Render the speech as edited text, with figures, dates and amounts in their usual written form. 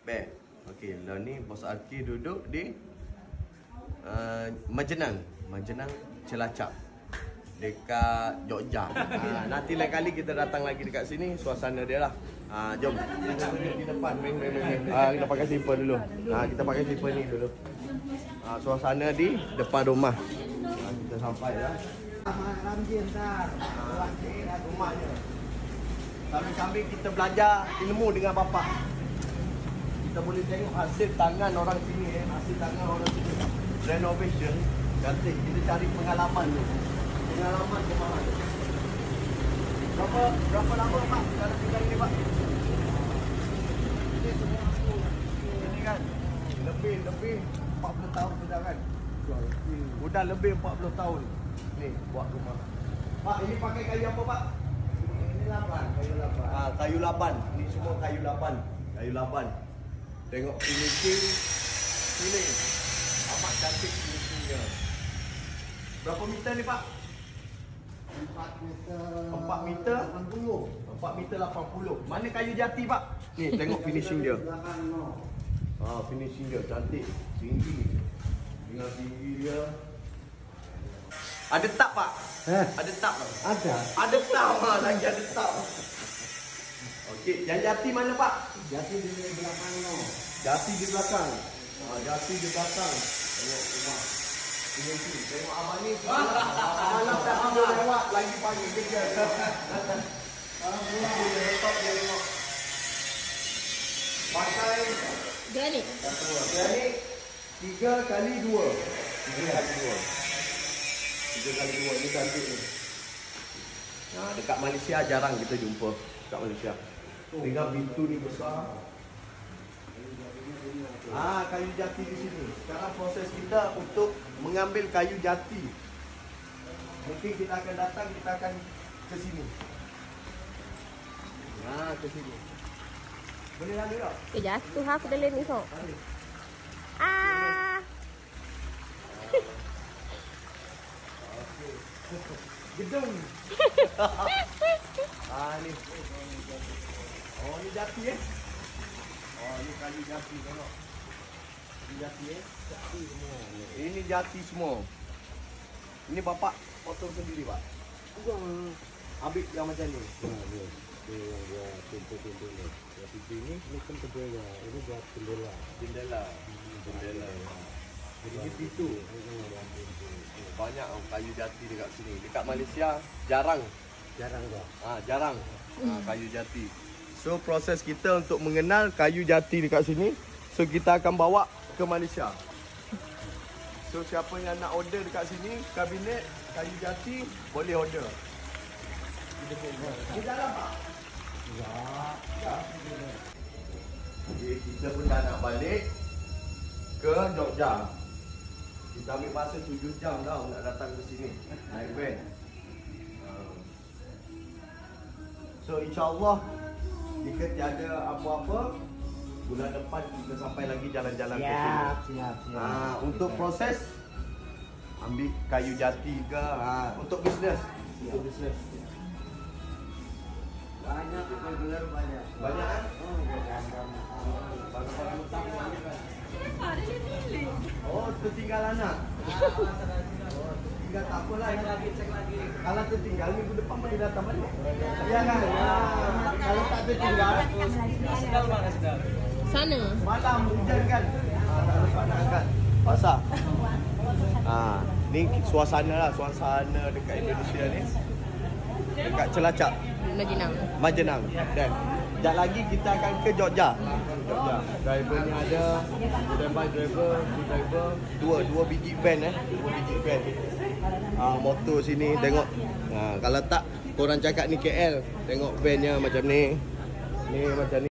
Baik. Okey, lah ni Bos Arki duduk di Majenang Cilacap dekat Jogja. Nanti lain kali kita datang lagi dekat sini, suasana dia lah. Jom kita duduk di depan. Kita pakai slipper dulu. Kita pakai slipper ni dulu. Suasana di depan rumah. Kita sampai dah. Ramji ntar. Rumahnya. Sambil-sambil kita belajar ilmu dengan bapak. Kita boleh tengok hasil tangan orang sini, hasil tangan orang sini. Renovation, cantik. Kita cari pengalaman tu. Pengalaman kemahan. Berapa lama Pak dalam bidang ni Pak? Ini semua aku. Ini kan lebih 40 tahun sudah kan? Sudah lebih 40 tahun. Ni buat rumah. Pak, ini pakai kayu apa Pak? Ini kayu lapan. Kayu lapan. Ini semua kayu lapan. Kayu lapan. Tengok finishing sini. Amat cantik finishingnya. Berapa meter ni Pak? 4 meter 80. 4 meter 80. Mana kayu jati Pak? Ni tengok finishing dia. Finishing dia cantik. Tinggi. Dengan tinggi dia. Ada tak Pak? Ada tak? Ada. Ada tak? Lagi ada tak? Okey, yang jati mana Pak? Jati di belakang no. Jati di belakang. Jati di belakang. Tengok rumah. Ini tengok abang ni. Malam dah tidur lewat lagi pagi kerja. Sekarang pulang dia letak dia tengok. Pakai Granit. Granit 3 kali 2. 3 kali 2 ni cantik ni. Dekat Malaysia jarang kita jumpa dekat Malaysia. Tinggal pintu ni besar. Kayu jati di sini. Sekarang proses kita untuk mengambil kayu jati. Mungkin kita akan datang, kita akan ke sini. Ke sini. Boleh lari tak? Jatuh aku dalam ni kok. Gedung. Ni. Ni jati ni kayu jati tengok. Ini jati jati semua. Ini jati semua. Ini bapak potong sendiri Pak. Ambil yang macam ni. Dia pintu-pintu ni. Yang pintu ni kan jendela. Ini buat jendela. Jendela. Jadi ini pintu. Banyak kayu jati dekat sini. Dekat Malaysia jarang. Jarang. Kayu jati. So proses kita untuk mengenal kayu jati dekat sini. So kita akan bawa ke Malaysia. So siapa yang nak order dekat sini, kabinet kayu jati boleh order. Di dalam Pak? Ya. Okay, kita pun dah nak balik ke Jogja. Kita ambil masa 7 jam tau nak datang ke sini. Naik van. So insyaAllah jika tiada apa-apa, bulan depan kita sampai lagi jalan-jalan ke sini. Siap. Untuk proses ambil kayu jati ke untuk bisnes. Untuk bisnes. Banyak regular banyak. Banyak kan? Banyak utang banyak kan. Tertinggal anak. Tertinggal tak apalah. Cek lagi. Kalau tertinggal minggu depan boleh datang balik. Ya kan? Kalau tak tertinggal Sedang. Sana. malam hujan kan. Tak dapat nak angkat. Basah. Ni suasana dekat Indonesia ni. Dekat Cilacap, Majenang. Dan sekejap lagi kita akan ke Jogja. Driver ni ada, standby driver, dua biji van motor sini tengok. Kalau tak korang cakap ni KL, tengok van nya macam ni. Ni macam ni.